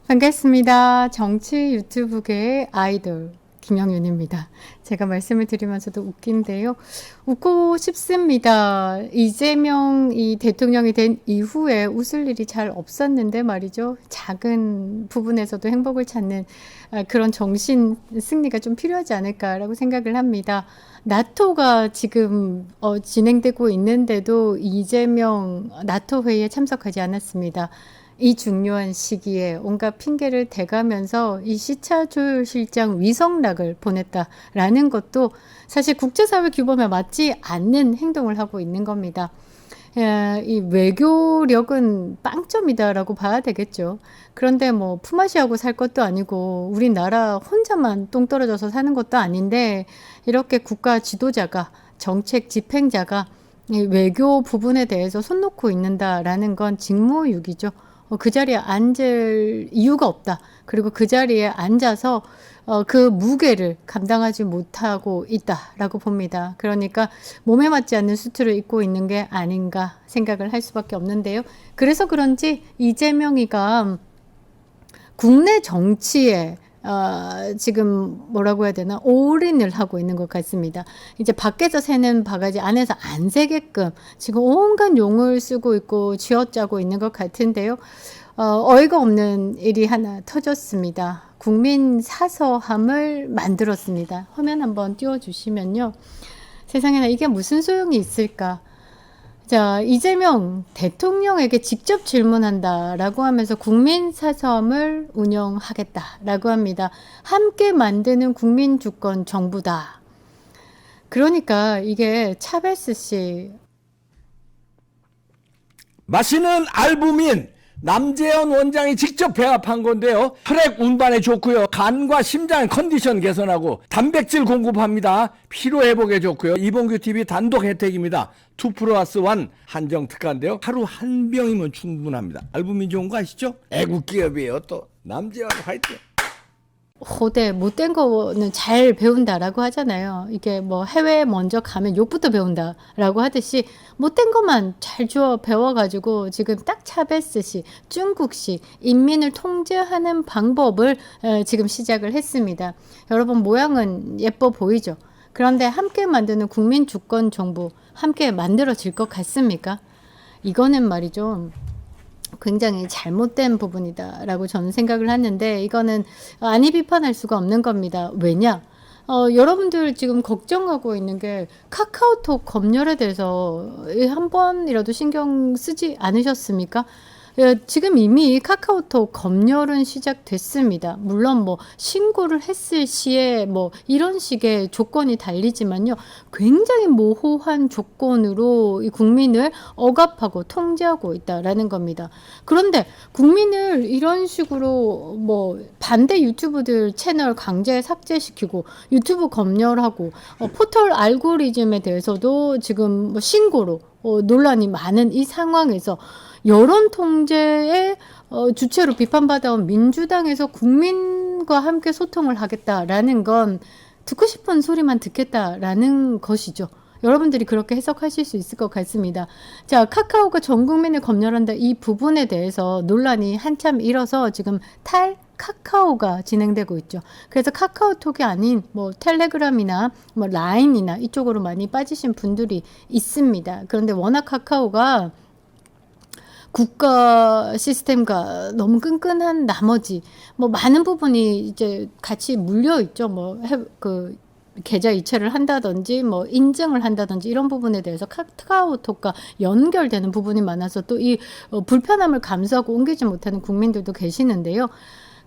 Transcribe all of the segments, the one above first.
반갑습니다. 정치 유튜브계의 아이돌 김영윤입니다. 제가 말씀을 드리면서도 웃긴데요. 웃고 싶습니다. 이재명이 대통령이 된 이후에 웃을 일이 잘 없었는데 말이죠. 작은 부분에서도 행복을 찾는 그런 정신 승리가 좀 필요하지 않을까라고 생각을 합니다. 나토가 지금 진행되고 있는데도 이재명 나토 회의에 참석하지 않았습니다. 이 중요한 시기에 온갖 핑계를 대가면서 이 시차 조율실장 위성락을 보냈다라는 것도 사실 국제사회 규범에 맞지 않는 행동을 하고 있는 겁니다. 이 외교력은 빵점이다라고 봐야 되겠죠. 그런데 뭐 품앗이하고 살 것도 아니고 우리나라 혼자만 똥 떨어져서 사는 것도 아닌데 이렇게 국가 지도자가 정책 집행자가 이 외교 부분에 대해서 손 놓고 있는다라는 건 직무유기죠. 그 자리에 앉을 이유가 없다. 그리고 그 자리에 앉아서 그 무게를 감당하지 못하고 있다라고 봅니다. 그러니까 몸에 맞지 않는 수트를 입고 있는 게 아닌가 생각을 할 수밖에 없는데요. 그래서 그런지 이재명이가 국내 정치에 지금 뭐라고 해야 되나 올인을 하고 있는 것 같습니다. 이제 밖에서 새는 바가지 안에서 안 새게끔 지금 온갖 용을 쓰고 있고 쥐어짜고 있는 것 같은데요. 어이가 없는 일이 하나 터졌습니다. 국민 사서함을 만들었습니다. 화면 한번 띄워주시면요. 세상에나 이게 무슨 소용이 있을까? 자, 이재명 대통령에게 직접 질문한다라고 하면서 국민사섬을 운영하겠다라고 합니다. 함께 만드는 국민주권 정부다. 그러니까 이게 차베스 씨 마시는 알부민 남재현 원장이 직접 배합한 건데요. 혈액 운반에 좋고요. 간과 심장 컨디션 개선하고 단백질 공급합니다. 피로 회복에 좋고요. 이봉규 TV 단독 혜택입니다. 2+1 한정 특가인데요. 하루 한 병이면 충분합니다. 알부민 좋은 거 아시죠? 애국 기업이에요. 또 남재현 화이팅. 호대 못된 거는 잘 배운다라고 하잖아요. 이게 뭐 해외에 먼저 가면 욕부터 배운다라고 하듯이 못된 것만 잘 주워 배워가지고 지금 딱 차베스식 중국식 인민을 통제하는 방법을 지금 시작을 했습니다. 여러분 모양은 예뻐 보이죠? 그런데 함께 만드는 국민 주권 정부 함께 만들어질 것 같습니까? 이거는 말이죠. 굉장히 잘못된 부분이다라고 저는 생각을 하는데 이거는 아니 비판할 수가 없는 겁니다. 왜냐? 여러분들 지금 걱정하고 있는 게 카카오톡 검열에 대해서 한 번이라도 신경 쓰지 않으셨습니까? 지금 이미 카카오톡 검열은 시작됐습니다. 물론 뭐 신고를 했을 시에 뭐 이런 식의 조건이 달리지만요. 굉장히 모호한 조건으로 이 국민을 억압하고 통제하고 있다라는 겁니다. 그런데 국민을 이런 식으로 뭐 반대 유튜브들 채널 강제 삭제시키고 유튜브 검열하고 포털 알고리즘에 대해서도 지금 뭐 신고로 논란이 많은 이 상황에서 여론 통제의 주체로 비판받아온 민주당에서 국민과 함께 소통을 하겠다라는 건 듣고 싶은 소리만 듣겠다라는 것이죠. 여러분들이 그렇게 해석하실 수 있을 것 같습니다. 자, 카카오가 전 국민을 검열한다 이 부분에 대해서 논란이 한참 일어서 지금 카카오가 진행되고 있죠. 그래서 카카오톡이 아닌 뭐 텔레그램이나 뭐 라인이나 이쪽으로 많이 빠지신 분들이 있습니다. 그런데 워낙 카카오가 국가 시스템과 너무 끈끈한 나머지 뭐 많은 부분이 이제 같이 물려 있죠. 뭐 그 계좌 이체를 한다든지 뭐 인증을 한다든지 이런 부분에 대해서 카카오톡과 연결되는 부분이 많아서 또 이 불편함을 감수하고 옮기지 못하는 국민들도 계시는데요.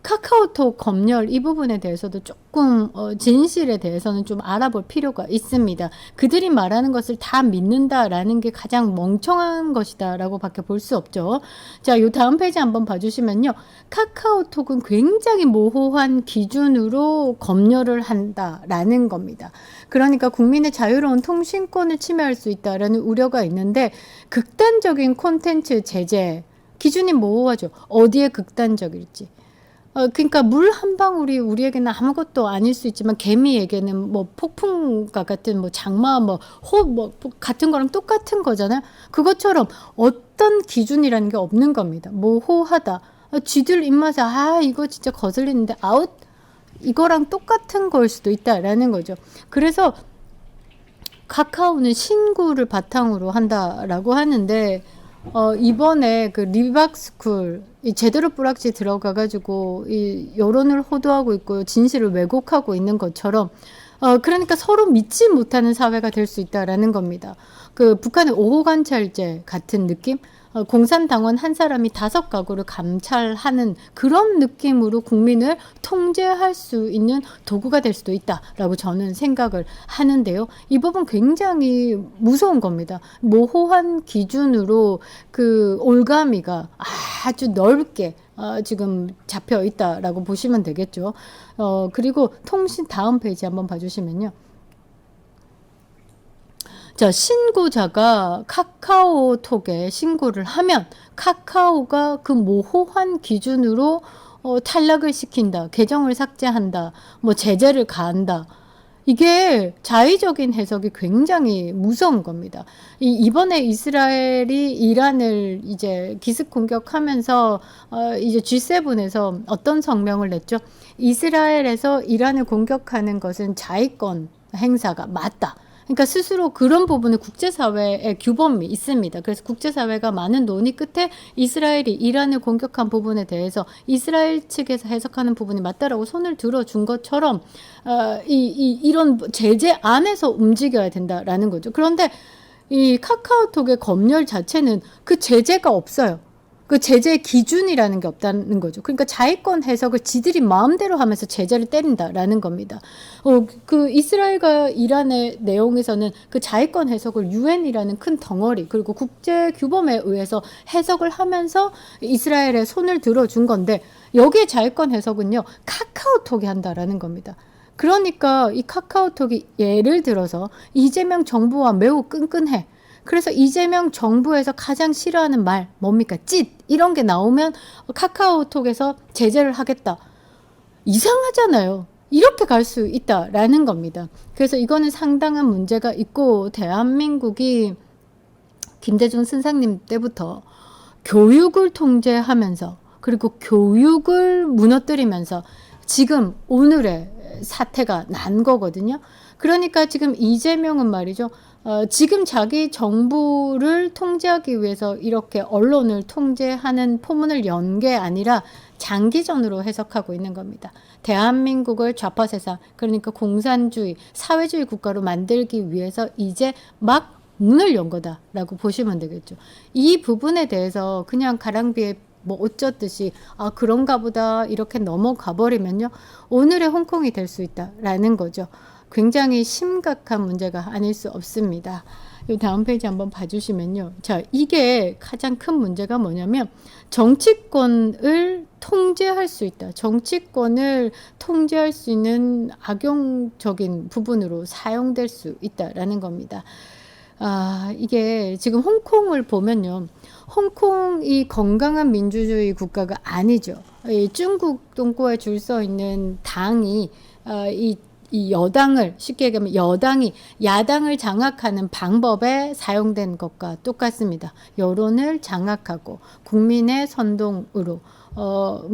카카오톡 검열 이 부분에 대해서도 조금 진실에 대해서는 좀 알아볼 필요가 있습니다. 그들이 말하는 것을 다 믿는다라는 게 가장 멍청한 것이다라고 밖에 볼 수 없죠. 자, 요 다음 페이지 한번 봐주시면요. 카카오톡은 굉장히 모호한 기준으로 검열을 한다라는 겁니다. 그러니까 국민의 자유로운 통신권을 침해할 수 있다라는 우려가 있는데 극단적인 콘텐츠 제재 기준이 모호하죠. 어디에 극단적일지. 그러니까 물 한 방울이 우리에게는 아무것도 아닐 수 있지만 개미에게는 뭐 폭풍과 같은 뭐 장마 뭐 같은 거랑 똑같은 거잖아요. 그것처럼 어떤 기준이라는 게 없는 겁니다. 모호하다. 쥐들 입맛에 이거 진짜 거슬리는데 아웃 이거랑 똑같은 걸 수도 있다라는 거죠. 그래서 카카오는 신구를 바탕으로 한다라고 하는데 이번에 그 리박스쿨 제대로 뿌락지 들어가가지고 이 여론을 호도하고 있고 진실을 왜곡하고 있는 것처럼 그러니까 서로 믿지 못하는 사회가 될 수 있다라는 겁니다. 그 북한의 5호 관찰제 같은 느낌? 공산당원 한 사람이 5가구를 감찰하는 그런 느낌으로 국민을 통제할 수 있는 도구가 될 수도 있다라고 저는 생각을 하는데요. 이 부분 굉장히 무서운 겁니다. 모호한 기준으로 그 올가미가 아주 넓게 지금 잡혀 있다라고 보시면 되겠죠. 그리고 통신 다음 페이지 한번 봐주시면요. 자, 신고자가 카카오톡에 신고를 하면 카카오가 그 모호한 기준으로 탈락을 시킨다, 계정을 삭제한다, 뭐 제재를 가한다. 이게 자의적인 해석이 굉장히 무서운 겁니다. 이번에 이스라엘이 이란을 이제 기습 공격하면서 이제 G7에서 어떤 성명을 냈죠? 이스라엘에서 이란을 공격하는 것은 자위권 행사가 맞다. 그러니까 스스로 그런 부분을 국제사회의 규범이 있습니다. 그래서 국제사회가 많은 논의 끝에 이스라엘이 이란을 공격한 부분에 대해서 이스라엘 측에서 해석하는 부분이 맞다라고 손을 들어준 것처럼 이런 제재 안에서 움직여야 된다라는 거죠. 그런데 이 카카오톡의 검열 자체는 그 제재가 없어요. 그 제재의 기준이라는 게 없다는 거죠. 그러니까 자위권 해석을 지들이 마음대로 하면서 제재를 때린다라는 겁니다. 그 이스라엘과 이란의 내용에서는 그 자위권 해석을 유엔이라는 큰 덩어리 그리고 국제 규범에 의해서 해석을 하면서 이스라엘에 손을 들어준 건데 여기에 자위권 해석은요 카카오톡이 한다라는 겁니다. 그러니까 이 카카오톡이 예를 들어서 이재명 정부와 매우 끈끈해. 그래서 이재명 정부에서 가장 싫어하는 말 뭡니까? 찢 이런 게 나오면 카카오톡에서 제재를 하겠다. 이상하잖아요. 이렇게 갈 수 있다라는 겁니다. 그래서 이거는 상당한 문제가 있고 대한민국이 김대중 선생님 때부터 교육을 통제하면서 그리고 교육을 무너뜨리면서 지금 오늘의 사태가 난 거거든요. 그러니까 지금 이재명은 말이죠. 지금 자기 정부를 통제하기 위해서 이렇게 언론을 통제하는 포문을 연 게 아니라 장기전으로 해석하고 있는 겁니다. 대한민국을 좌파 세상, 그러니까 공산주의, 사회주의 국가로 만들기 위해서 이제 막 문을 연 거다라고 보시면 되겠죠. 이 부분에 대해서 그냥 가랑비에 뭐 어쩌듯이 그런가 보다 이렇게 넘어가 버리면요. 오늘의 홍콩이 될 수 있다라는 거죠. 굉장히 심각한 문제가 아닐 수 없습니다. 이 다음 페이지 한번 봐주시면요. 자, 이게 가장 큰 문제가 뭐냐면 정치권을 통제할 수 있다. 정치권을 통제할 수 있는 악용적인 부분으로 사용될 수 있다라는 겁니다. 이게 지금 홍콩을 보면요. 홍콩이 건강한 민주주의 국가가 아니죠. 이 중국 동구에 줄 서 있는 당이 이 여당을 쉽게 얘기하면 여당이 야당을 장악하는 방법에 사용된 것과 똑같습니다. 여론을 장악하고 국민의 선동으로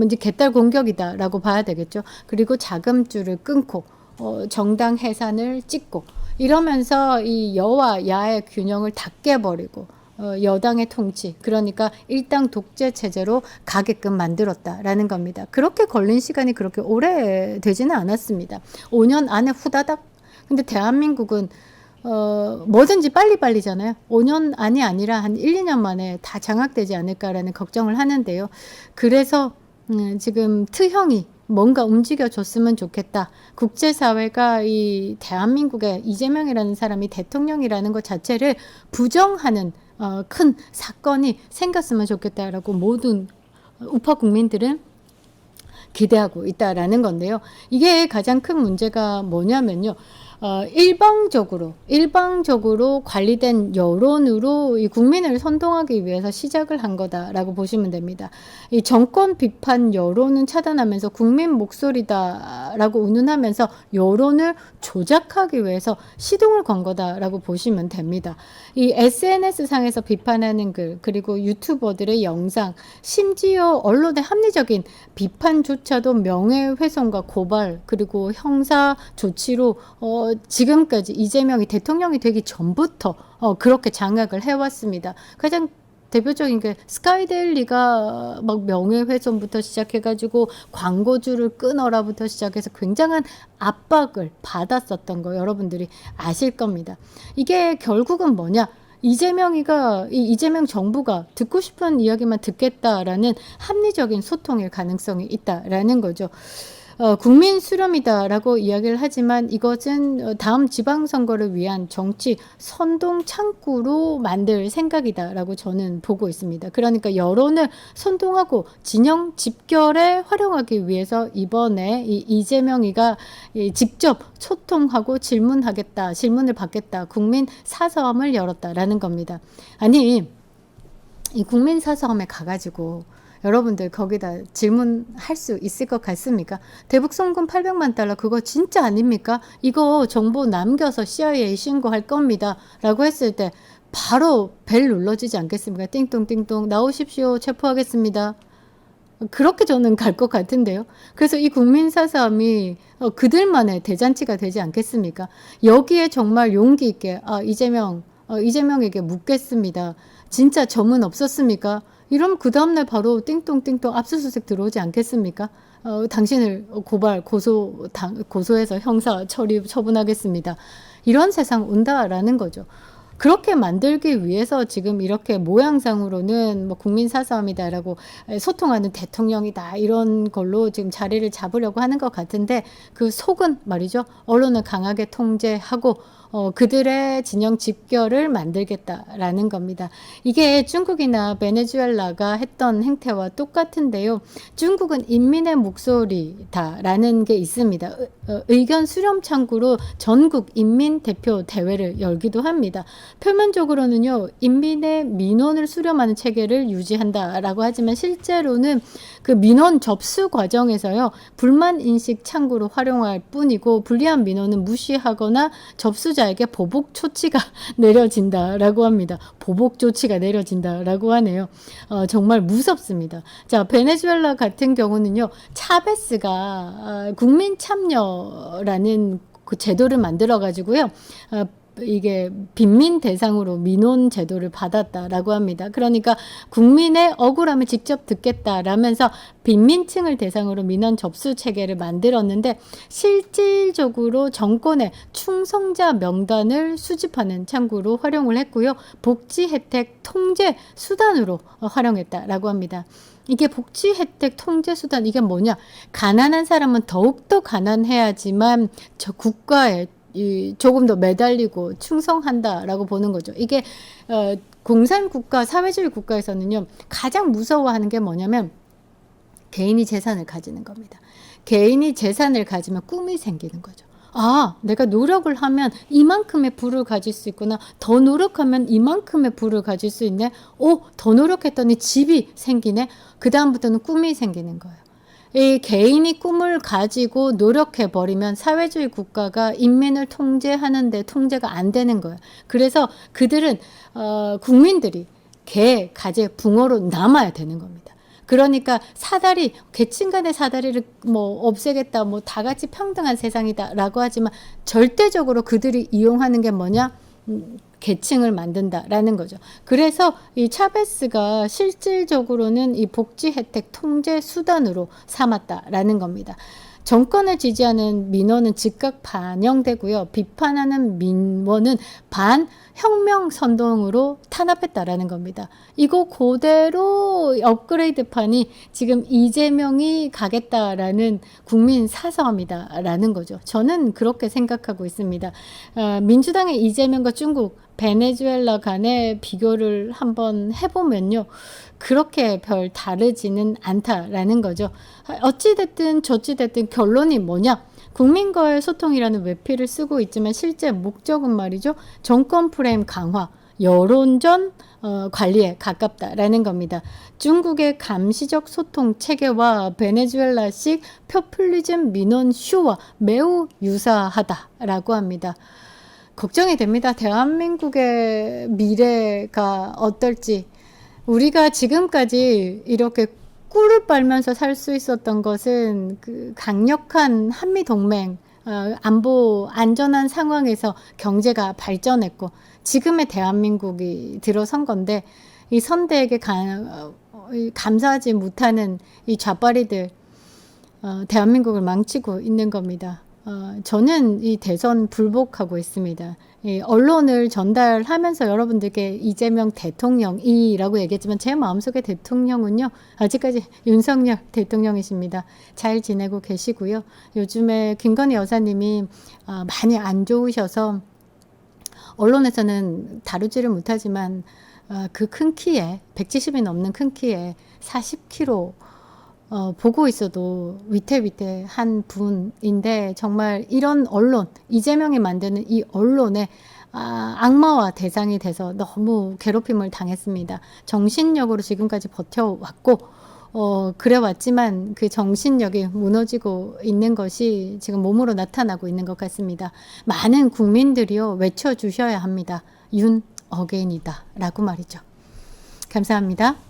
이제 개딸 공격이다라고 봐야 되겠죠. 그리고 자금줄을 끊고 정당 해산을 찍고 이러면서 이 여와 야의 균형을 다 깨버리고 여당의 통치, 그러니까 일당 독재 체제로 가게끔 만들었다라는 겁니다. 그렇게 걸린 시간이 그렇게 오래 되지는 않았습니다. 5년 안에 후다닥. 근데 대한민국은 뭐든지 빨리빨리잖아요. 5년 안이 아니라 한 1, 2년 만에 다 장악되지 않을까라는 걱정을 하는데요. 그래서 지금 트형이 뭔가 움직여줬으면 좋겠다. 국제사회가 이 대한민국의 이재명이라는 사람이 대통령이라는 것 자체를 부정하는 큰 사건이 생겼으면 좋겠다라고 모든 우파 국민들은 기대하고 있다라는 건데요. 이게 가장 큰 문제가 뭐냐면요. 일방적으로 관리된 여론으로 이 국민을 선동하기 위해서 시작을 한 거다라고 보시면 됩니다. 이 정권 비판 여론은 차단하면서 국민 목소리다라고 운운하면서 여론을 조작하기 위해서 시동을 건 거다라고 보시면 됩니다. 이 SNS 상에서 비판하는 글, 그리고 유튜버들의 영상, 심지어 언론의 합리적인 비판조차도 명예훼손과 고발, 그리고 형사 조치로 지금까지 이재명이 대통령이 되기 전부터 그렇게 장악을 해왔습니다. 가장 대표적인 게 스카이데일리가 막 명예훼손부터 시작해가지고 광고주를 끊어라부터 시작해서 굉장한 압박을 받았었던 거 여러분들이 아실 겁니다. 이게 결국은 뭐냐? 이재명 정부가 듣고 싶은 이야기만 듣겠다라는 합리적인 소통일 가능성이 있다라는 거죠. 국민 수렴이다라고 이야기를 하지만 이것은 다음 지방선거를 위한 정치 선동 창구로 만들 생각이다라고 저는 보고 있습니다. 그러니까 여론을 선동하고 진영 집결에 활용하기 위해서 이번에 이재명이가 직접 소통하고 질문을 받겠다. 국민 사서함을 열었다라는 겁니다. 아니, 이 국민 사서함에 가가지고 여러분들 거기다 질문할 수 있을 것 같습니까? 대북 송금 800만 달러 그거 진짜 아닙니까? 이거 정보 남겨서 CIA 신고할 겁니다. 라고 했을 때 바로 벨 눌러지지 않겠습니까? 띵동띵동 나오십시오. 체포하겠습니다. 그렇게 저는 갈 것 같은데요. 그래서 이 국민사서함이 그들만의 대잔치가 되지 않겠습니까? 여기에 정말 용기 있게 이재명에게 묻겠습니다. 진짜 점은 없었습니까? 이러면 그 다음날 바로 띵동띵동 압수수색 들어오지 않겠습니까? 당신을 고소해서 형사 처분하겠습니다. 이런 세상 온다라는 거죠. 그렇게 만들기 위해서 지금 이렇게 모양상으로는 뭐 국민 사서함이다라고 소통하는 대통령이다 이런 걸로 지금 자리를 잡으려고 하는 것 같은데 그 속은 말이죠. 언론을 강하게 통제하고 그들의 진영 집결을 만들겠다라는 겁니다. 이게 중국이나 베네수엘라가 했던 행태와 똑같은데요. 중국은 인민의 목소리다라는 게 있습니다. 의견 수렴 창구로 전국 인민 대표 대회를 열기도 합니다. 표면적으로는요, 인민의 민원을 수렴하는 체계를 유지한다라고 하지만 실제로는 그 민원 접수 과정에서요, 불만 인식 창구로 활용할 뿐이고 불리한 민원은 무시하거나 접수자에게 보복 조치가 내려진다라고 합니다. 보복 조치가 내려진다라고 하네요. 정말 무섭습니다. 자, 베네수엘라 같은 경우는요, 차베스가 국민 참여라는 그 제도를 만들어 가지고요. 이게 빈민 대상으로 민원 제도를 받았다라고 합니다. 그러니까 국민의 억울함을 직접 듣겠다라면서 빈민층을 대상으로 민원 접수 체계를 만들었는데 실질적으로 정권의 충성자 명단을 수집하는 창구로 활용을 했고요. 복지 혜택 통제 수단으로 활용했다라고 합니다. 이게 복지 혜택 통제 수단 이게 뭐냐? 가난한 사람은 더욱더 가난해야지만 저 국가에 조금 더 매달리고 충성한다라고 보는 거죠. 이게 공산국가, 사회주의 국가에서는요. 가장 무서워하는 게 뭐냐면 개인이 재산을 가지는 겁니다. 개인이 재산을 가지면 꿈이 생기는 거죠. 아, 내가 노력을 하면 이만큼의 부를 가질 수 있구나. 더 노력하면 이만큼의 부를 가질 수 있네. 더 노력했더니 집이 생기네. 그 다음부터는 꿈이 생기는 거예요. 이 개인이 꿈을 가지고 노력해버리면 사회주의 국가가 인민을 통제하는데 통제가 안 되는 거예요. 그래서 그들은 국민들이 개, 가재, 붕어로 남아야 되는 겁니다. 그러니까 계층 간의 사다리를 뭐 없애겠다, 뭐 다 같이 평등한 세상이다라고 하지만 절대적으로 그들이 이용하는 게 뭐냐? 계층을 만든다라는 거죠. 그래서 이 차베스가 실질적으로는 이 복지 혜택 통제 수단으로 삼았다라는 겁니다. 정권을 지지하는 민원은 즉각 반영되고요. 비판하는 민원은 반혁명 선동으로 탄압했다라는 겁니다. 이거 그대로 업그레이드판이 지금 이재명이 가겠다라는 국민 사서함이다라는 거죠. 저는 그렇게 생각하고 있습니다. 민주당의 이재명과 중국, 베네수엘라 간의 비교를 한번 해보면요. 그렇게 별 다르지는 않다라는 거죠. 어찌됐든 저찌됐든 결론이 뭐냐? 국민과의 소통이라는 외피를 쓰고 있지만 실제 목적은 말이죠. 정권 프레임 강화, 여론전 관리에 가깝다라는 겁니다. 중국의 감시적 소통 체계와 베네수엘라식 포퓰리즘 민원 쇼와 매우 유사하다라고 합니다. 걱정이 됩니다. 대한민국의 미래가 어떨지. 우리가 지금까지 이렇게 꿀을 빨면서 살 수 있었던 것은 그 강력한 한미동맹, 안보 안전한 상황에서 경제가 발전했고 지금의 대한민국이 들어선 건데 이 선대에게 감사하지 못하는 이 좌파리들 대한민국을 망치고 있는 겁니다. 저는 이 대선 불복하고 있습니다. 이 언론을 전달하면서 여러분들께 이재명 대통령이라고 얘기했지만 제 마음속의 대통령은요. 아직까지 윤석열 대통령이십니다. 잘 지내고 계시고요. 요즘에 김건희 여사님이 많이 안 좋으셔서 언론에서는 다루지를 못하지만 그 큰 키에 170이 넘는 큰 키에 40kg 보고 있어도 위태위태한 분인데 정말 이런 언론, 이재명이 만드는 이 언론에 악마와 대상이 돼서 너무 괴롭힘을 당했습니다. 정신력으로 지금까지 버텨왔고 그래왔지만 그 정신력이 무너지고 있는 것이 지금 몸으로 나타나고 있는 것 같습니다. 많은 국민들이요 외쳐주셔야 합니다. 윤 어게인이다 라고 말이죠. 감사합니다.